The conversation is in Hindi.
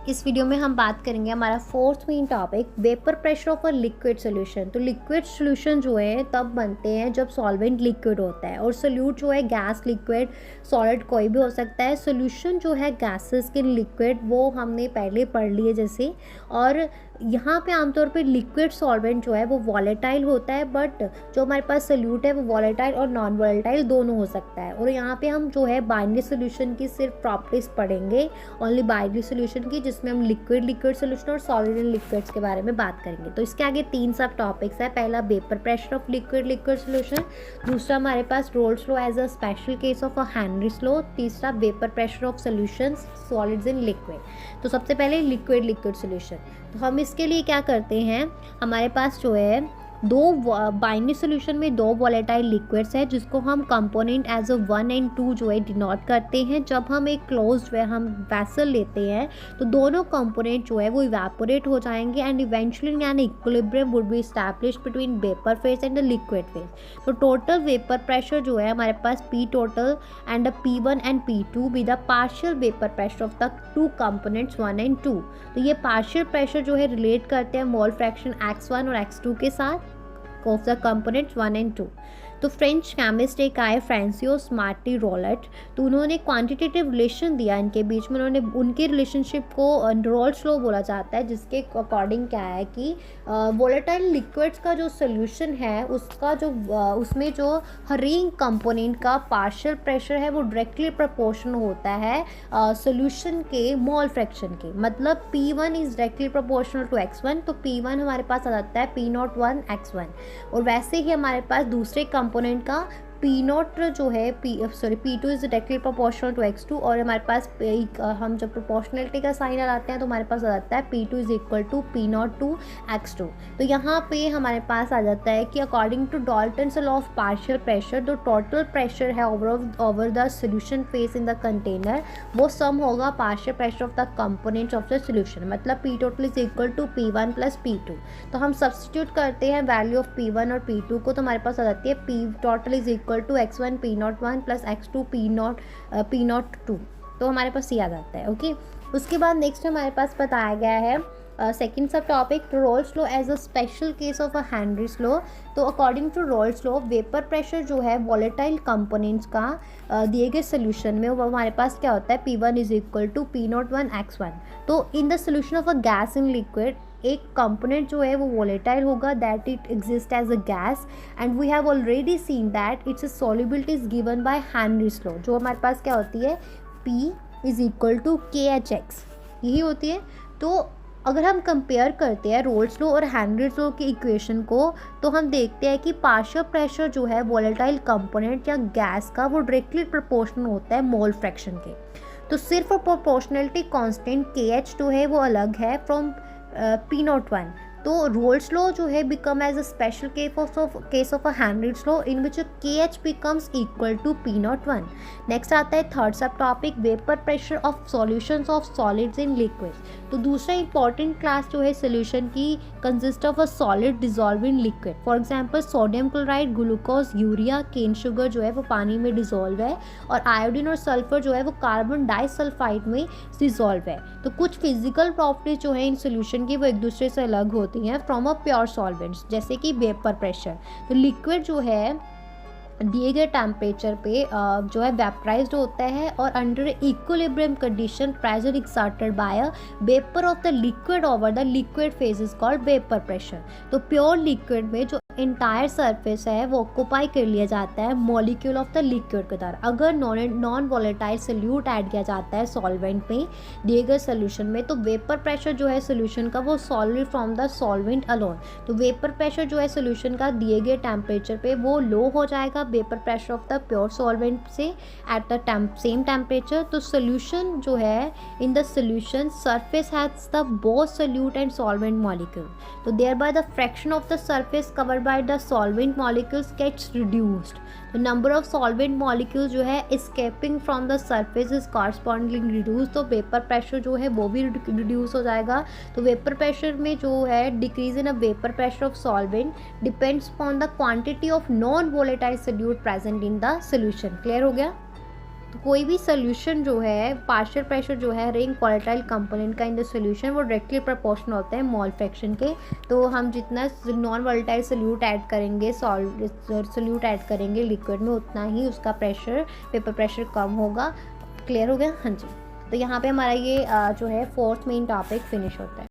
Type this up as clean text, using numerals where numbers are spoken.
इस वीडियो में हम बात करेंगे हमारा fourth main topic vapour pressure of a liquid solution. तो लिक्विड सोल्यूशन जो है तब बनते हैं जब सॉल्वेंट लिक्विड होता है और सोल्यूट जो है गैस, लिक्विड, सॉलिड कोई भी हो सकता है। सोल्यूशन जो है गैसेस के लिक्विड वो हमने पहले पढ़ लिए जैसे। और यहाँ पे आमतौर पे लिक्विड सॉल्वेंट जो है वो वॉलेटाइल होता है, बट जो हमारे पास सोल्यूट है वो वॉलेटाइल और नॉन वॉलेटाइल दोनों हो सकता है। और यहाँ पे हम जो है बाइनरी सोल्यूशन की सिर्फ प्रॉपर्टीज पढ़ेंगे, ओनली बाइनरी सोल्यूशन की, जिसमें हम लिक्विड सोल्यूशन और सॉलिड एंड लिक्विड्स के बारे में बात करेंगे। तो इसके आगे 3 सब टॉपिक्स है। पहला vapour pressure of liquid solution, दूसरा हमारे पास Raoult's law as a special case of a Henry's law, तीसरा vapour pressure of solutions solids in liquid. तो सबसे पहले लिक्विड सोल्यूशन। तो हम इसके लिए क्या करते हैं, हमारे पास जो है दो बाइनरी सोल्यूशन में 2 वॉलेटाइल लिक्विड्स है जिसको हम कंपोनेंट एज अ 1 और 2 जो है डिनोट करते हैं। जब हम एक क्लोज्ड हम वैसल लेते हैं तो दोनों कंपोनेंट जो है वो इवेपोरेट हो जाएंगे and eventually an equilibrium would be established between vapour phase and the liquid phase. तो टोटल वेपर प्रेशर जो है हमारे पास P total and P1 and P2 be the partial vapour pressure of the 2 components 1 और 2। तो ये पार्शियल प्रेशर जो है रिलेट करते हैं मोल फ्रैक्शन x1 और x2 के साथ of the components 1 and 2। तो फ्रेंच केमिस्ट एक आए फ्रांसिस मार्टी रोलेट, तो उन्होंने क्वांटिटेटिव रिलेशन दिया इनके बीच में। उन्होंने उनके रिलेशनशिप को रोल्स लॉ बोला जाता है, जिसके अकॉर्डिंग क्या है कि वोलेटाइल लिक्विड्स का जो सोल्यूशन है उसका जो उसमें जो हर एक कंपोनेंट का पार्शियल प्रेशर है वो डायरेक्टली प्रोपोर्शनल होता है सोल्यूशन के मोल फ्रैक्शन के। मतलब P1 is directly proportional to x1, तो P1 हमारे पास आ जाता है P01 x1। और वैसे ही हमारे पास दूसरे कंपोनेंट का P0 जो है P2 is directly proportional to x2। और हमारे पास हम जब प्रोपोर्शनलिटी का साइन लगाते हैं तो हमारे पास आ जाता है P2 is equal to P0 to x2। तो यहाँ पे हमारे पास आ जाता है कि according to Dalton's law of partial pressure, जो टोटल प्रेशर है over the solution phase in the container वो सम होगा partial pressure of the components of the solution. मतलब P total is equal to P1 plus P2। तो हम सब्सटीट्यूट करते हैं वैल्यू ऑफ P1 और P2 को, तो हमारे पास आ जाती है P total is equal to x1 P01 plus x2 P02। तो हमारे पास ये आ जाता है। ओके, उसके बाद नेक्स्ट हमारे पास बताया गया है second sub topic Raoult's law as a special case of a Henry's law. तो according to Raoult's law vapour pressure जो है वॉलेटाइल कंपोनेंट्स का दिए गए सोल्यूशन में वो हमारे पास क्या होता है P1 is equal to P01 x1। तो in the solution of a gas in liquid एक कंपोनेंट जो है वो वोलेटाइल होगा, that it exist as a gas and we have already seen that its solubility is given by Henry's law. जो हमारे पास क्या होती है P is equal to KHX, यही होती है। तो अगर हम कंपेयर करते हैं रोल्स लॉ और हेनरीज लॉ की इक्वेशन को तो हम देखते हैं कि पार्शियल प्रेशर जो है वोलेटाइल कंपोनेंट या गैस का वो डायरेक्टली प्रोपोर्शनल होता है मोल फ्रैक्शन के। तो सिर्फ प्रोपोर्शनलिटी कांस्टेंट KH2 है वो अलग है फ्रॉम P01। तो रोल्स लॉ जो है become as a special case of a Henry's law in which KH becomes equal to P01। Next आता है third sub topic vapour pressure of solutions of solids in liquid. तो दूसरा इंपॉर्टेंट क्लास जो है सोल्यूशन की consist of a solid dissolve in liquid. For example sodium chloride, glucose, urea, cane sugar जो है वो पानी में डिजॉल्व है, और आयोडीन और सल्फर जो है वो कार्बन डाइसल्फाइड में डिजॉल्व है। तो कुछ फिजिकल प्रॉपर्टीज जो है इन सोल्यूशन की वो एक दूसरे से अलग होती हैं फ्रॉम अ प्योर सॉल्वेंट्स, जैसे कि वेपर प्रेशर। तो लिक्विड जो है दिए गए टेम्परेचर पे जो है वेपराइज्ड होता है और under equilibrium condition pressure exerted by a vapour of the liquid over the liquid phase is called vapour pressure. तो प्योर लिक्विड में जो इंटायर सरफेस है वो ऑक्यूपाई कर लिया जाता है मॉलिक्यूल ऑफ द लिक्विड के द्वारा। अगर नॉन वॉलेटाइल सोल्यूट ऐड किया जाता है सॉल्वेंट में दिए गए सोल्यूशन में तो वेपर प्रेशर जो है सोल्यूशन का वो solid from the solvent alone. तो वेपर प्रेशर जो है सोल्यूशन का दिए गए टेम्परेचर पे वो लो हो जाएगा vapour pressure of the pure solvent से एट द सेम टेम्परेचर। तो सोल्यूशन जो है in the solution surface has the both solute and solvent molecule. तो thereby the fraction of the surface covered by the solvent molecules gets reduced. तो नंबर ऑफ सॉल्वेंट मॉलिक्यूल्स जो है escaping from the surface is correspondingly reduce. तो वेपर प्रेशर जो है वो भी रिड्यूस हो जाएगा। तो वेपर प्रेशर में जो है decrease in a vapour pressure of solvent depends upon the quantity of non volatile solute present in the solution. Clear हो गया। तो कोई भी सोल्यूशन जो है, पार्शियल प्रेशर जो है हर एक वोलेटाइल कंपोनेंट का इन द सोल्यूशन वो डायरेक्टली प्रोपोर्शनल होता है मोल फ्रैक्शन के। तो हम जितना नॉन वोलेटाइल सोल्यूट ऐड करेंगे, सोल्यूट ऐड करेंगे लिक्विड में, उतना ही उसका प्रेशर, वेपर प्रेशर कम होगा। क्लियर हो गया? हाँ जी। तो यहाँ पे हमारा ये जो है 4th मेन टॉपिक फिनिश होता है।